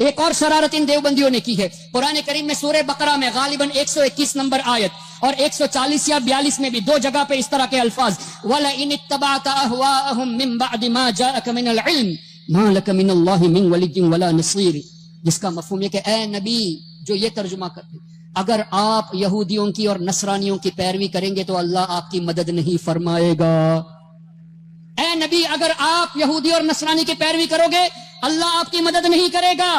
ایک اور شرارت ان دیوبندیوں نے کی ہے. قرآن کریم میں سورہ بقرہ میں غالباً 121 نمبر آیت اور 140 یا 42 میں بھی دو جگہ پہ اس طرح کے الفاظ وَلَئِنِ اتَّبَعْتَ أَهْوَاءَهُم مِّن بَعْدِ مَا جَاءَكَ مِنَ الْعِلْمِ مَا لَكَ مِنَ اللَّهِ مِن وَلِيٍّ وَلَا نَصِيرٍ، جس کا مفہوم یہ کہ اے نبی جو یہ ترجمہ کرتے اگر آپ یہودیوں کی اور نصرانیوں کی پیروی کریں گے تو اللہ آپ کی مدد نہیں فرمائے گا. اے نبی اگر آپ یہودی اور نصرانی کی پیروی کرو گے اللہ آپ کی مدد نہیں کرے گا.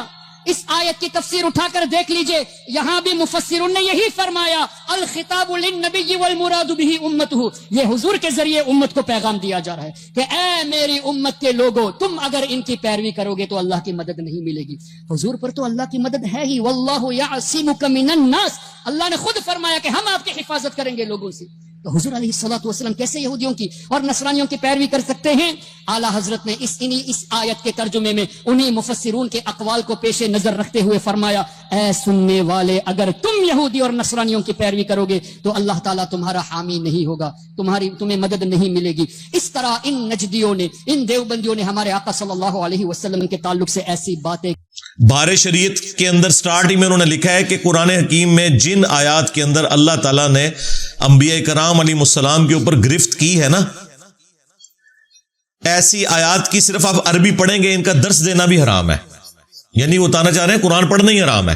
اس آیت کی تفسیر اٹھا کر دیکھ لیجئے، یہاں بھی مفسرون نے یہی فرمایا الخطاب للنبی والمراد به امته، یہ حضور کے ذریعے امت کو پیغام دیا جا رہا ہے کہ اے میری امت کے لوگوں تم اگر ان کی پیروی کرو گے تو اللہ کی مدد نہیں ملے گی. حضور پر تو اللہ کی مدد ہے ہی، واللہ یعصمک من الناس، اللہ نے خود فرمایا کہ ہم آپ کی حفاظت کریں گے لوگوں سے. تو حضور علیہ الصلوۃ والسلام کیسے یہودیوں کی اور نصرانیوں کی پیروی کر سکتے ہیں؟ اعلیٰ حضرت نے اس آیت کے ترجمے میں انہی مفسرون کے اقوال کو پیش نظر رکھتے ہوئے فرمایا اے سننے والے اگر تم یہودی اور نصرانیوں کی پیروی کرو گے تو اللہ تعالیٰ تمہارا حامی نہیں ہوگا، تمہیں مدد نہیں ملے گی. اس طرح ان نجدیوں نے، ان دیوبندیوں نے ہمارے آقا صلی اللہ علیہ وسلم کے تعلق سے ایسی باتیں. بار شریعت کے اندر سٹارٹنگ میں انہوں نے لکھا ہے کہ قرآن حکیم میں جن آیات کے اندر اللہ تعالیٰ نے انبیاء کرام علیہ السلام کے اوپر گرفت کی ہے نا، ایسی آیات کی صرف آپ عربی پڑھیں گے ان کا درس دینا بھی حرام ہے. یعنی وہ بتانا چاہ رہے ہیں قرآن پڑھنا ہی حرام ہے.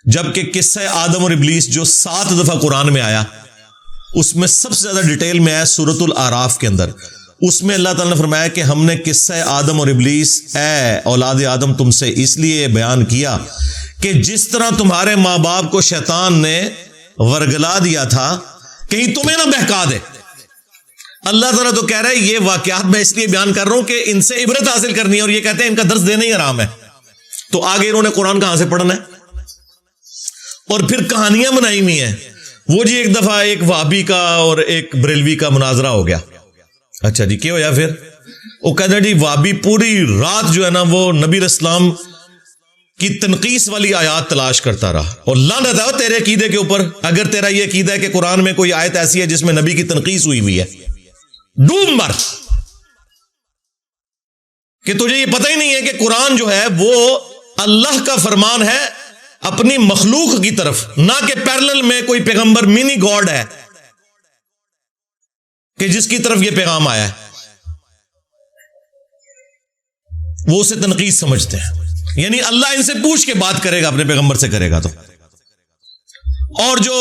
جبکہ قصہ آدم اور ابلیس جو 7 دفعہ قرآن میں آیا اس میں سب سے زیادہ ڈیٹیل میں آیا سورۃ الاعراف کے اندر. اس میں اللہ تعالیٰ نے فرمایا کہ ہم نے قصہ آدم اور ابلیس اے اولاد آدم تم سے اس لیے بیان کیا کہ جس طرح تمہارے ماں باپ کو شیطان نے ورگلا دیا تھا کہیں تمہیں نہ بہکا دے. اللہ تعالیٰ تو کہہ رہا ہے یہ واقعات میں اس لیے بیان کر رہا ہوں کہ ان سے عبرت حاصل کرنی ہے، اور یہ کہتے ہیں ان کا درس دینا ہی حرام ہے. تو آگے انہوں نے قرآن کہاں سے پڑھنا ہے؟ اور پھر کہانیاں بنائی ہوئی ہیں. وہ جی ایک دفعہ ایک وہابی کا اور ایک بریلوی کا مناظرہ ہو گیا. اچھا جی کیا ہوا؟ پھر وہ کہتا ہے جی وہابی پوری رات جو ہے نا وہ نبی علیہ السلام کی تنقیص والی آیات تلاش کرتا رہا، اور لعنت ہے تیرے عقیدے کے اوپر اگر تیرا یہ عقیدہ ہے کہ قرآن میں کوئی آیت ایسی ہے جس میں نبی کی تنقیص ہوئی ہے. ڈوب مر کہ تجھے یہ پتہ ہی نہیں ہے کہ قرآن جو ہے وہ اللہ کا فرمان ہے اپنی مخلوق کی طرف، نہ کہ پیرلل میں کوئی پیغمبر منی گاڈ ہے کہ جس کی طرف یہ پیغام آیا ہے. وہ اسے تنقید سمجھتے ہیں، یعنی اللہ ان سے پوچھ کے بات کرے گا، اپنے پیغمبر سے کرے گا. تو اور جو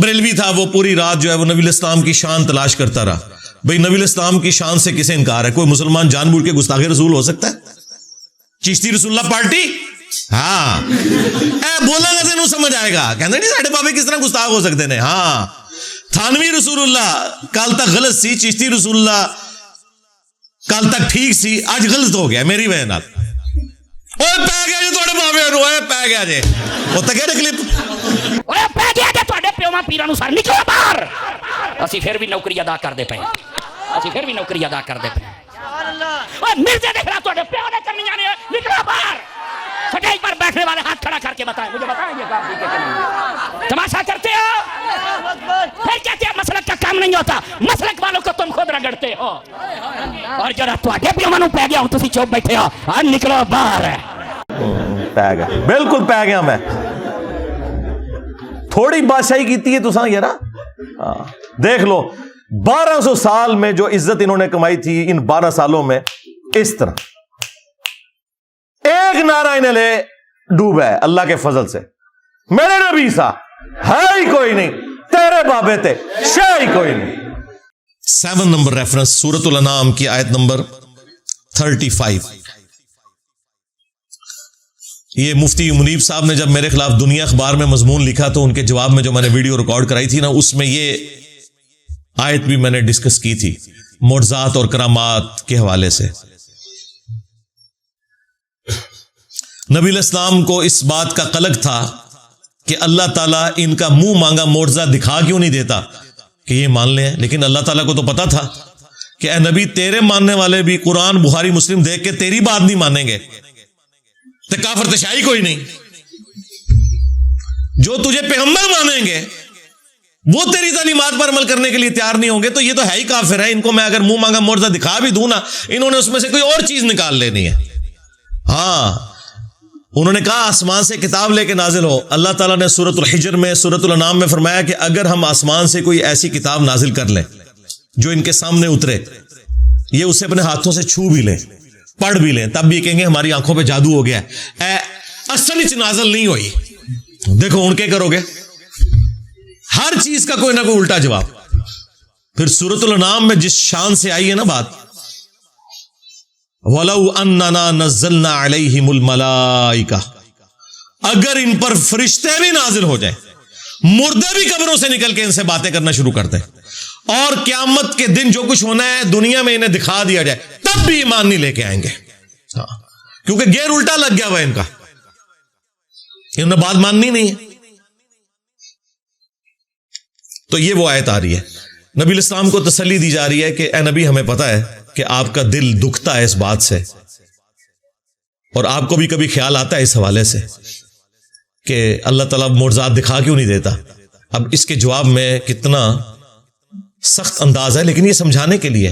بریلوی تھا وہ پوری رات جو ہے وہ نبی علیہ السلام کی شان تلاش کرتا رہا. بھئی نبی علیہ السلام کی شان سے کسے انکار ہے؟ کوئی مسلمان جان بوجھ کے گستاخ رسول ہو سکتا ہے؟ چشتی رسول اللہ پارٹی ہاں بولا گا تو سمجھ آئے گا، کہنا نہیں ساڑھے بابے کس طرح گستاخ ہو سکتے ہیں. ہاں تھانوی رسول اللہ کل تک غلط سی، چشتی رسول اللہ کل تک ٹھیک سی، آج غلط ہو گیا میری وجہ نال. اوے پے گیا جی تھوڑے بابے نو، اوے پے گیا جی وہ تک کلپ، اوے پے گیا جی تھوڑے پیواں پیراں نو سر نکلو باہر. اسی پھر بھی نوکری ادا کردے پئے، اسی پھر بھی نوکری ادا کردے پئے. اوے مرزے دیکھ رہا تھوڑے پیو نے کرنی جانے، نکلو باہر. سٹیج پر بیٹھنے والے ہاتھ کھڑا کر کے بتائیں، مجھے بتائیں یہ کام ٹھیک ہے کہ نہیں؟ تماشا کرتے ہو، پھر کہتے ہیں مسلک کا کام نہیں ہوتا، مسلک والوں کو تم خود رگڑتے ہو. اور جو تواڈے پیواں نو پے گیا ہوں تسی چوپ بیٹھے ہو، ہاں نکلو باہر. پے گیا، بالکل پے گیا میں. تھوڑی بادشاہی کیتی ہے تساں یار. دیکھ لو 1200 سال میں جو عزت انہوں نے کمائی تھی، ان 12 سالوں میں اس طرح ایک نعرہ انہیں لے ڈوبا ہے اللہ کے فضل سے. میرے نبی سا ہے ہی کوئی نہیں، تیرے بابے تے شے ہی کوئی نہیں. 7 نمبر ریفرنس سورۃ الانعام کی آیت نمبر 35. یہ مفتی منیب صاحب نے جب میرے خلاف دنیا اخبار میں مضمون لکھا تو ان کے جواب میں جو میں نے ویڈیو ریکارڈ کرائی تھی نا، اس میں یہ آیت بھی میں نے ڈسکس کی تھی معجزات اور کرامات کے حوالے سے. نبی علیہ السلام کو اس بات کا قلق تھا کہ اللہ تعالیٰ ان کا منہ مانگا معجزہ دکھا کیوں نہیں دیتا کہ یہ مان لیں. لیکن اللہ تعالیٰ کو تو پتا تھا کہ اے نبی تیرے ماننے والے بھی قرآن بخاری مسلم دیکھ کے تیری بات نہیں مانیں گے، تو کافر تشائی کوئی نہیں. جو تجھے پیغمبر مانیں گے وہ تیری تعلیمات پر عمل کرنے کے لیے تیار نہیں ہوں گے، تو یہ تو ہے ہی کافر ہے. ان کو میں اگر منہ مانگا معجزہ دکھا بھی دوں نا، انہوں نے اس میں سے کوئی اور چیز نکال لینی ہے. ہاں انہوں نے کہا آسمان سے کتاب لے کے نازل ہو. اللہ تعالیٰ نے سورۃ الحجر میں، سورۃ الانعام میں فرمایا کہ اگر ہم آسمان سے کوئی ایسی کتاب نازل کر لیں جو ان کے سامنے اترے، یہ اسے اپنے ہاتھوں سے چھو بھی لیں، پڑھ بھی لیں، تب بھی یہ کہیں گے ہماری آنکھوں پہ جادو ہو گیا ہے، اصل ہی نازل نہیں ہوئی. دیکھو ان کے کرو گے ہر چیز کا کوئی نہ کوئی الٹا جواب. پھر سورۃ الانعام میں جس شان سے آئی ہے نا بات، وَلَوْ أَنَّنَا نَزَّلْنَا عَلَيْهِمُ الْمَلَائِكَةَ، اگر ان پر فرشتے بھی نازل ہو جائیں، مردے بھی قبروں سے نکل کے ان سے باتیں کرنا شروع کر دیں، اور قیامت کے دن جو کچھ ہونا ہے دنیا میں انہیں دکھا دیا جائے، تب بھی ایمان نہیں لے کے آئیں گے. کیونکہ گیر الٹا لگ گیا ہوا ان کا، انہوں نے بات ماننی نہیں ہے. تو یہ وہ آیت آ رہی ہے، نبی علیہ السلام کو تسلی دی جا رہی ہے کہ اے نبی ہمیں پتا ہے کہ آپ کا دل دکھتا ہے اس بات سے، اور آپ کو بھی کبھی خیال آتا ہے اس حوالے سے کہ اللہ تعالیٰ معجزات دکھا کیوں نہیں دیتا. اب اس کے جواب میں کتنا سخت انداز ہے، لیکن یہ سمجھانے کے لیے.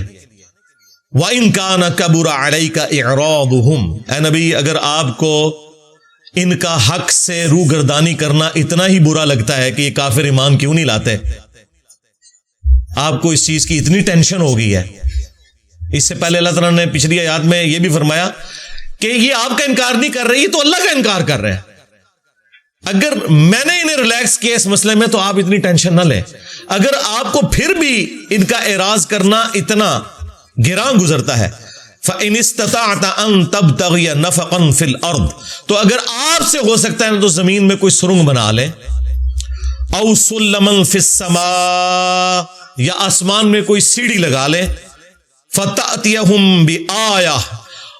وَإِن كَانَ كَبُرَ عَلَيْكَ إِعْرَاضُهُمْ، اے نبی اگر آپ کو ان کا حق سے روگردانی کرنا اتنا ہی برا لگتا ہے کہ یہ کافر ایمان کیوں نہیں لاتے، آپ کو اس چیز کی اتنی ٹینشن ہو گئی ہے. اس سے پہلے اللہ تعالیٰ نے پچھلی آیات میں یہ بھی فرمایا کہ یہ آپ کا انکار نہیں کر رہی تو اللہ کا انکار کر رہے ہیں. اگر میں نے انہیں ریلیکس کیا اس مسئلے میں تو آپ اتنی ٹینشن نہ لیں. اگر آپ کو پھر بھی ان کا اعراض کرنا اتنا گراں گزرتا ہے، فَإِنِ اسْتَطَعْتَ أَن تَبْتَغِيَ نَفَقًا فِي الْأَرْضِ، تو اگر آپ سے ہو سکتا ہے تو زمین میں کوئی سرنگ بنا لیں، أَوْ سُلَّمًا فِي السَّمَاءِ، یا آسمان میں کوئی سیڑھی لگا لیں، فَتَأْتِيَهُمْ بِآيَةٍ،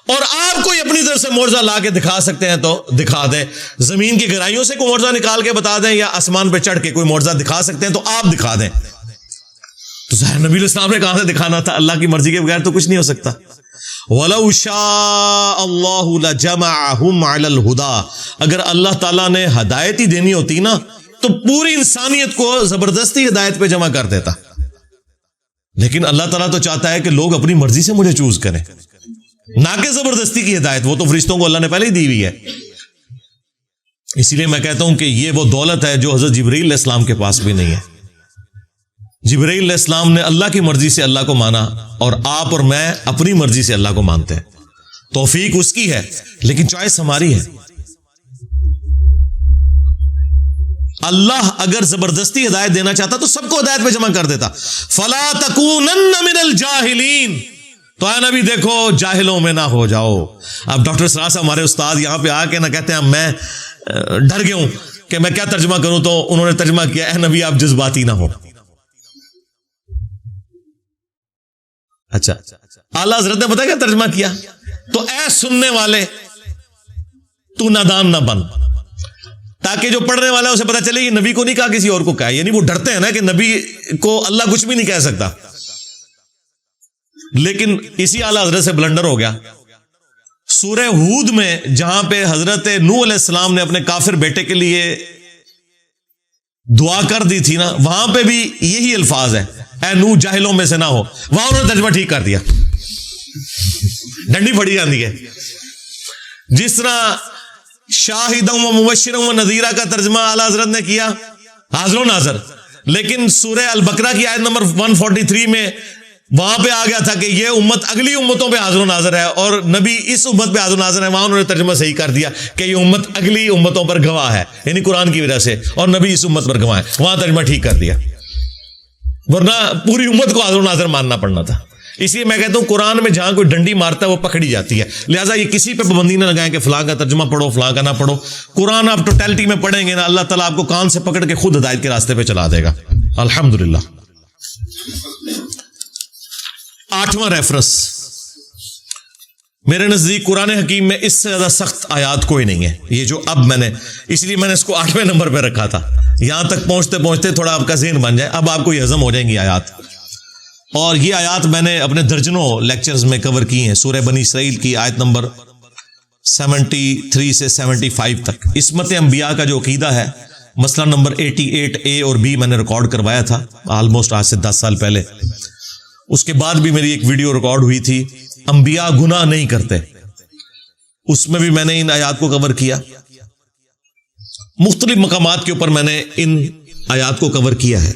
اور آپ کوئی اپنی طرف سے معجزہ لا کے دکھا سکتے ہیں تو دکھا دیں. زمین کی گہرائیوں سے کوئی معجزہ نکال کے بتا دیں، یا آسمان پہ چڑھ کے کوئی معجزہ دکھا سکتے ہیں تو آپ دکھا دیں. تو ظاہر نبی علیہ السلام نے کہاں سے دکھانا تھا؟ اللہ کی مرضی کے بغیر تو کچھ نہیں ہو سکتا. وَلَوْ شَاءَ اللَّهُ لَجَمَعَهُمْ عَلَى الْهُدَى، اگر اللہ تعالیٰ نے ہدایت ہی دینی ہوتی نا تو پوری انسانیت کو زبردستی ہدایت پہ جمع کر دیتا. لیکن اللہ تعالیٰ تو چاہتا ہے کہ لوگ اپنی مرضی سے مجھے چوز کریں، نہ کہ زبردستی کی ہدایت. وہ تو فرشتوں کو اللہ نے پہلے ہی دی ہوئی ہے. اسی لیے میں کہتا ہوں کہ یہ وہ دولت ہے جو حضرت جبرائیل علیہ السلام کے پاس بھی نہیں ہے. جبرائیل علیہ السلام نے اللہ کی مرضی سے اللہ کو مانا، اور آپ اور میں اپنی مرضی سے اللہ کو مانتے ہیں. توفیق اس کی ہے لیکن چوائس ہماری ہے. اللہ اگر زبردستی ہدایت دینا چاہتا تو سب کو ہدایت پہ جمع کر دیتا. فَلَا تَكُونَنَّ مِنَ الْجَاهِلِينَ، تو اے نبی دیکھو جاہلوں میں نہ ہو جاؤ. اب ڈاکٹر سراج صاحب ہمارے استاد یہاں پہ آ کے نہ کہتے ہیں میں ڈر گیا ہوں کہ میں کیا ترجمہ کروں، تو انہوں نے ترجمہ کیا اے نبی آپ جذباتی نہ ہو. اچھا اعلیٰ حضرت نے پتا کیا ترجمہ کیا؟ تو اے سننے والے تو نادان نہ بن، تاکہ جو پڑھنے والا ہے اسے پتا چلے یہ نبی کو نہیں کہا کسی اور کو کہا. یعنی وہ ڈرتے ہیں نا کہ نبی کو اللہ کچھ بھی نہیں کہہ سکتا. لیکن اسی اعلیٰ حضرت سے بلنڈر ہو گیا. سورہ ہود میں جہاں پہ حضرت نوح علیہ السلام نے اپنے کافر بیٹے کے لیے دعا کر دی تھی نا، وہاں پہ بھی یہی الفاظ ہے اے نوح جاہلوں میں سے نہ ہو. وہاں انہوں نے ترجمہ ٹھیک کر دیا، ڈنڈی پھڑی جاتی ہے. جس طرح شاہداً و مبشراً و نذیرا کا ترجمہ اعلیٰ حضرت نے کیا حاضر و ناظر، لیکن سورہ البقرہ کی آیت نمبر 143 میں وہاں پہ آ گیا تھا کہ یہ امت اگلی امتوں پہ حاضر و ناظر ہے اور نبی اس امت پہ حاضر و ناظر ہے. وہاں انہوں نے ترجمہ صحیح کر دیا کہ یہ امت اگلی امتوں پر گواہ ہے، یعنی قرآن کی وجہ سے، اور نبی اس امت پر گواہ ہے. وہاں ترجمہ ٹھیک کر دیا، ورنہ پوری امت کو حاضر و ناظر ماننا پڑنا تھا. اس لیے میں کہتا ہوں قرآن میں جہاں کوئی ڈنڈی مارتا ہے وہ پکڑی جاتی ہے. لہٰذا یہ کسی پہ پابندی نہ لگائیں کہ فلاں کا ترجمہ پڑھو فلاں کا نہ پڑھو. قرآن آپ ٹوٹیلٹی میں پڑھیں گے نا، اللہ تعالیٰ آپ کو کان سے پکڑ کے خود ہدایت کے راستے پہ چلا دے گا. الحمدللہ. 8واں ریفرنس میرے نزدیک قرآن حکیم میں اس سے زیادہ سخت آیات کوئی نہیں ہے. یہ جو اب میں نے، اس لیے میں نے اس کو 8ویں نمبر پہ رکھا تھا. یہاں تک پہنچتے پہنچتے تھوڑا آپ کا ذہن بن جائے، اب آپ کو یہ ہضم ہو جائیں گی آیات. اور یہ آیات میں نے اپنے درجنوں لیکچرز میں کور کی ہیں. سورہ بنی اسرائیل کی آیت نمبر 73 سے 75 تک. عصمت انبیاء کا جو عقیدہ ہے، مسئلہ نمبر 88A اور B میں نے ریکارڈ کروایا تھا آلموسٹ آج سے 10 سال پہلے. اس کے بعد بھی میری ایک ویڈیو ریکارڈ ہوئی تھی، انبیاء گناہ نہیں کرتے. اس میں بھی میں نے ان آیات کو کور کیا. مختلف مقامات کے اوپر میں نے ان آیات کو کور کیا ہے.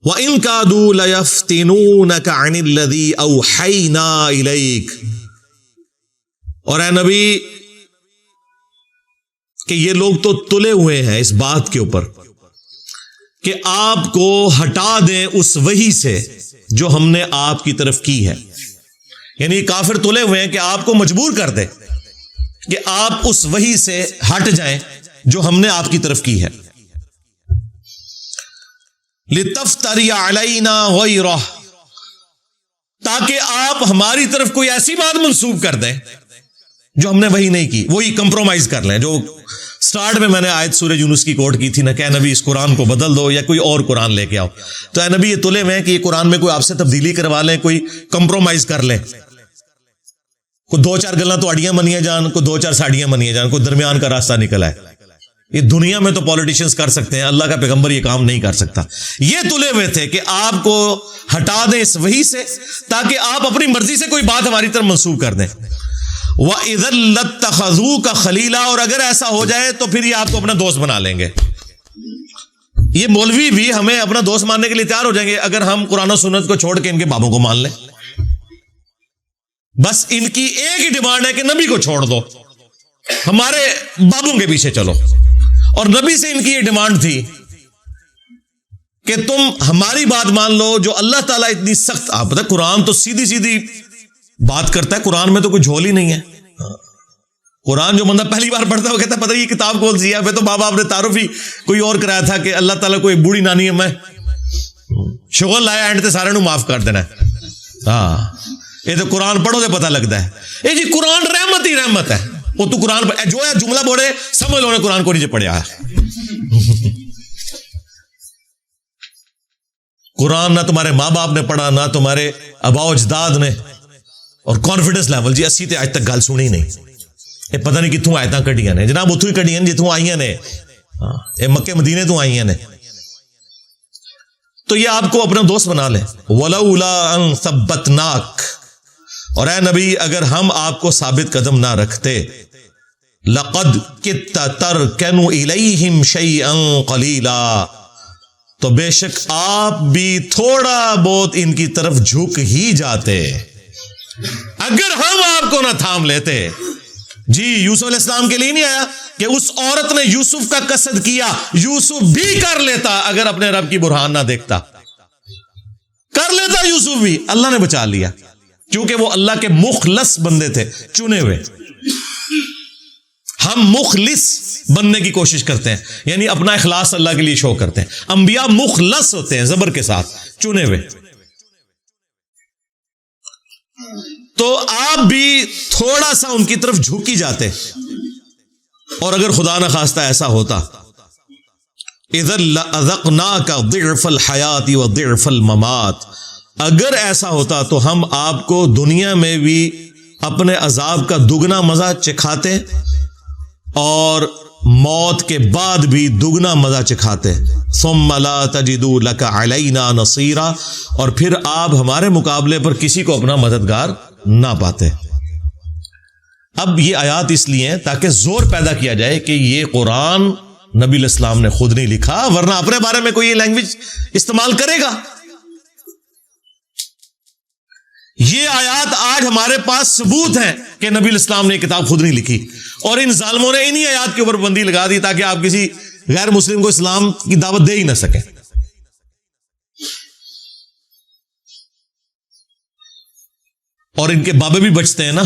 وَإِن كَادُوا لَيَفْتِنُونَكَ عَنِ الَّذِي أَوْحَيْنَا إِلَيْكَ. اور اے نبی کہ یہ لوگ تو تلے ہوئے ہیں اس بات کے اوپر کہ آپ کو ہٹا دیں اس وحی سے جو ہم نے آپ کی طرف کی ہے. یعنی کافر تلے ہوئے ہیں کہ آپ کو مجبور کر دیں کہ آپ اس وحی سے ہٹ جائیں جو ہم نے آپ کی طرف کی ہے. لِتَفْتَرِيَ عَلَيْنَا غَيْرَهُ. تاکہ آپ ہماری طرف کوئی ایسی بات منسوب کر دیں جو ہم نے وہی نہیں کی, وہی کمپرومائز کر لیں. جو سٹارٹ میں نے آیت سورہ یونس کی کوٹ کی تھی نا کہ اے نبی اس قرآن کو بدل دو یا کوئی اور قرآن لے کے آؤ, تو اے نبی یہ تلے میں کہ یہ قرآن میں کوئی آپ سے تبدیلی کروا لیں, کوئی کمپرومائز کر لیں, کوئی دو چار گلاں تو اڑیاں منیاں جان, کوئی دو چار ساڑیاں منیاں جان, کوئی درمیان کا راستہ نکل آئے. یہ دنیا میں تو پولیٹیشنز کر سکتے ہیں, اللہ کا پیغمبر یہ کام نہیں کر سکتا. یہ تلے ہوئے تھے کہ آپ کو ہٹا دیں اس وحی سے تاکہ آپ اپنی مرضی سے کوئی بات ہماری طرف منسوب کر دیں. وَإِذًا لَاتَّخَذُوكَ خَلِيلًا. اور اگر ایسا ہو جائے تو پھر یہ آپ کو اپنا دوست بنا لیں گے. یہ مولوی بھی ہمیں اپنا دوست ماننے کے لیے تیار ہو جائیں گے اگر ہم قرآن و سنت کو چھوڑ کے ان کے بابوں کو مان لیں. بس ان کی ایک ہی ڈیمانڈ ہے کہ نبی کو چھوڑ دو, ہمارے بابوں کے پیچھے چلو. اور نبی سے ان کی یہ ڈیمانڈ تھی کہ تم ہماری بات مان لو جو اللہ تعالیٰ اتنی سخت. آپ پتہ قرآن تو سیدھی سیدھی بات کرتا ہے, قرآن میں تو کوئی جھول ہی نہیں ہے. قرآن جو بندہ پہلی بار پڑھتا ہے وہ کہتا ہے پتہ یہ کتاب کون سی ہے. پھر تو ماں باپ نے تعارف ہی کوئی اور کرایا تھا کہ اللہ تعالیٰ کو ایک بوڑھی نانی ہے, میں شغل لایا اینڈ تے سارے نو معاف کر دینا ہے. ہاں یہ تو قرآن پڑھو تو پتہ لگتا ہے. یہ جی قرآن رحمت ہی رحمت ہے. وہ تو قرآن جو ہے جملہ بولے سمجھ لو نے قرآن کو نیچے پڑھیا ہے. قرآن نہ تمہارے ماں باپ نے پڑھا نہ تمہارے آباء و اجداد نے. اور کانفیڈنس لیول جی اسی تے آج تک گل سنی نہیں. یہ پتہ نہیں کتوں آیتاں کڈیاں نے جناب, اتوں ہی کڈیاں جتوں آئیاں نے, یہ مکے مدینے تو آئیاں نے. تو یہ آپ کو اپنا دوست بنا لیں. وَلَوْلَا أَن ثَبَّتْنَاكَ. اور اے نبی اگر ہم آپ کو ثابت قدم نہ رکھتے, لَقَدْ كِدْتَ تَرْكَنُ إِلَيْهِمْ شَيْئًا قَلِيلًا. تو بے شک آپ بھی تھوڑا بہت ان کی طرف جھک ہی جاتے اگر ہم آپ کو نہ تھام لیتے. جی یوسف علیہ السلام کے لیے نہیں آیا کہ اس عورت نے یوسف کا قصد کیا, یوسف بھی کر لیتا اگر اپنے رب کی برہان نہ دیکھتا, کر لیتا یوسف بھی. اللہ نے بچا لیا کیونکہ وہ اللہ کے مخلص بندے تھے, چنے ہوئے. ہم مخلص بننے کی کوشش کرتے ہیں, یعنی اپنا اخلاص اللہ کے لیے شو کرتے ہیں. انبیاء مخلص ہوتے ہیں زبر کے ساتھ, چنے ہوئے. تو آپ بھی تھوڑا سا ان کی طرف جھک ہی جاتے. اور اگر خدا نہ خواستہ ایسا ہوتا, اذا لأذقناك ضعف الحیات وضعف الممات. اگر ایسا ہوتا تو ہم آپ کو دنیا میں بھی اپنے عذاب کا دگنا مزہ چکھاتے اور موت کے بعد بھی دگنا مزہ چکھاتے. ثم لا تجدوا لك علينا نصيرا. اور پھر آپ ہمارے مقابلے پر کسی کو اپنا مددگار نہ پاتے. اب یہ آیات اس لیے ہیں تاکہ زور پیدا کیا جائے کہ یہ قرآن نبی علیہ السلام نے خود نہیں لکھا, ورنہ اپنے بارے میں کوئی یہ لینگویج استعمال کرے گا. یہ آیات آج ہمارے پاس ثبوت ہیں کہ نبی علیہ السلام نے یہ کتاب خود نہیں لکھی, اور ان ظالموں نے انہی آیات کے اوپر پابندی لگا دی تاکہ آپ کسی غیر مسلم کو اسلام کی دعوت دے ہی نہ سکیں. اور ان کے بابے بھی بچتے ہیں نا,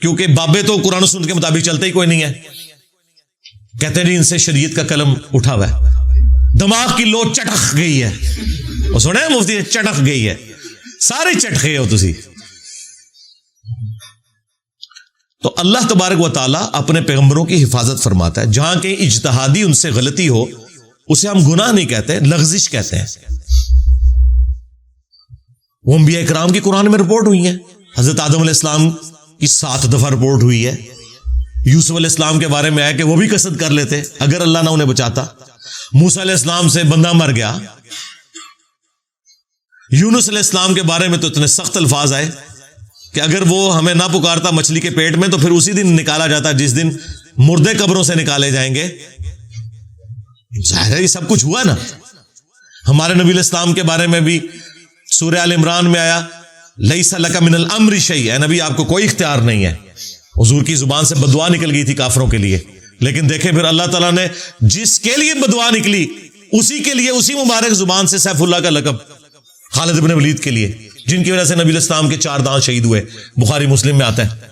کیونکہ بابے تو قرآن و سنت کے مطابق چلتے ہی کوئی نہیں ہے. کہتے ہیں جی ان سے شریعت کا قلم اٹھا ہوا ہے, دماغ کی لو چٹک گئی ہے. وہ سنے مفتی چٹک گئی ہے, سارے چٹ گئے ہو تسی. تو اللہ تبارک و تعالیٰ اپنے پیغمبروں کی حفاظت فرماتا ہے. جہاں کہ اجتہادی ان سے غلطی ہو اسے ہم گناہ نہیں کہتے, لغزش کہتے ہیں. وہ انبیاء کرام کی قرآن میں رپورٹ ہوئی ہیں. حضرت آدم علیہ السلام کی 7 دفعہ رپورٹ ہوئی ہے. یوسف علیہ السلام کے بارے میں آیا کہ وہ بھی قصد کر لیتے اگر اللہ نہ انہیں بچاتا. موسیٰ علیہ السلام سے بندہ مر گیا. یونس علیہ السلام کے بارے میں تو اتنے سخت الفاظ آئے کہ اگر وہ ہمیں نہ پکارتا مچھلی کے پیٹ میں تو پھر اسی دن نکالا جاتا جس دن مردے قبروں سے نکالے جائیں گے. ظاہر ہے یہ سب کچھ ہوا نا. ہمارے نبی علیہ السلام کے بارے میں بھی سورہ آل عمران میں آیا لیس لک من الامر شیء، اے نبی آپ کو کوئی اختیار نہیں ہے. حضور کی زبان سے بددعا نکل گئی تھی کافروں کے لیے، لیکن دیکھیں پھر اللہ تعالیٰ نے جس کے لیے بددعا نکلی اسی کے لیے اسی مبارک زبان سے سیف اللہ کا لقب خالد بن ولید کے لیے، جن کی وجہ سے نبی علیہ السلام کے 4 دانت شہید ہوئے. بخاری مسلم میں آتا ہے.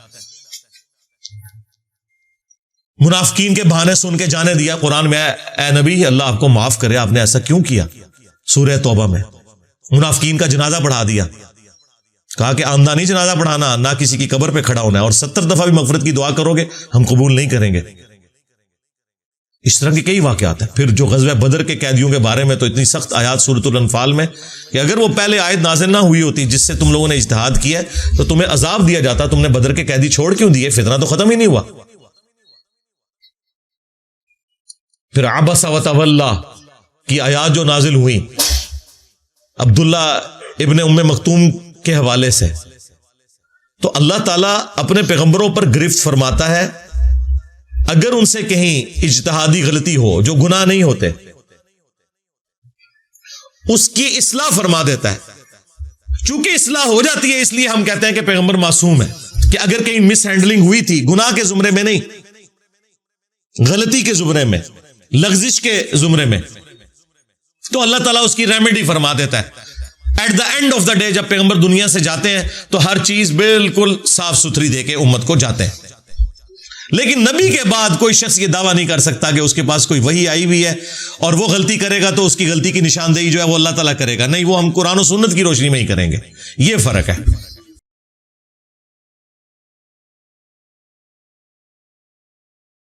منافقین کے بہانے سن کے جانے دیا قرآن میں، اے نبی اللہ آپ کو معاف کرے، آپ نے ایسا کیوں کیا؟ سورہ توبہ میں منافقین کا جنازہ پڑھا دیا، کہا کہ آمدہ نہیں جنازہ پڑھانا، نہ کسی کی قبر پہ کھڑا ہونا ہے، اور 70 دفعہ بھی مغفرت کی دعا کرو گے ہم قبول نہیں کریں گے. اس طرح کے کئی واقعات ہیں. پھر جو غزوہ بدر کے قیدیوں کے بارے میں تو اتنی سخت آیات سورۃ الانفال میں کہ اگر وہ پہلے آیت نازل نہ ہوئی ہوتی جس سے تم لوگوں نے اجتہاد کیا ہے تو تمہیں عذاب دیا جاتا. تم نے بدر کے قیدی چھوڑ کیوں دیے؟ فتنہ تو ختم ہی نہیں ہوا. پھر عبس وتولی کی آیات جو نازل ہوئی عبداللہ ابن ام مکتوم کے حوالے سے، تو اللہ تعالیٰ اپنے پیغمبروں پر گرفت فرماتا ہے اگر ان سے کہیں اجتہادی غلطی ہو جو گناہ نہیں ہوتے اس کی اصلاح فرما دیتا ہے. چونکہ اصلاح ہو جاتی ہے اس لیے ہم کہتے ہیں کہ پیغمبر معصوم ہے، کہ اگر کہیں مس ہینڈلنگ ہوئی تھی گناہ کے زمرے میں نہیں، غلطی کے زمرے میں، لغزش کے زمرے میں، تو اللہ تعالیٰ اس کی ریمیڈی فرما دیتا ہے. At the end of the day جب پیغمبر دنیا سے جاتے ہیں تو ہر چیز بالکل صاف ستھری دے کے امت کو جاتے ہیں. لیکن نبی کے بعد کوئی شخص یہ دعویٰ نہیں کر سکتا کہ اس کے پاس کوئی وحی آئی ہوئی ہے اور وہ غلطی کرے گا تو اس کی غلطی کی نشاندہی جو ہے وہ اللہ تعالیٰ کرے گا. نہیں، وہ ہم قرآن و سنت کی روشنی میں ہی کریں گے. یہ فرق ہے.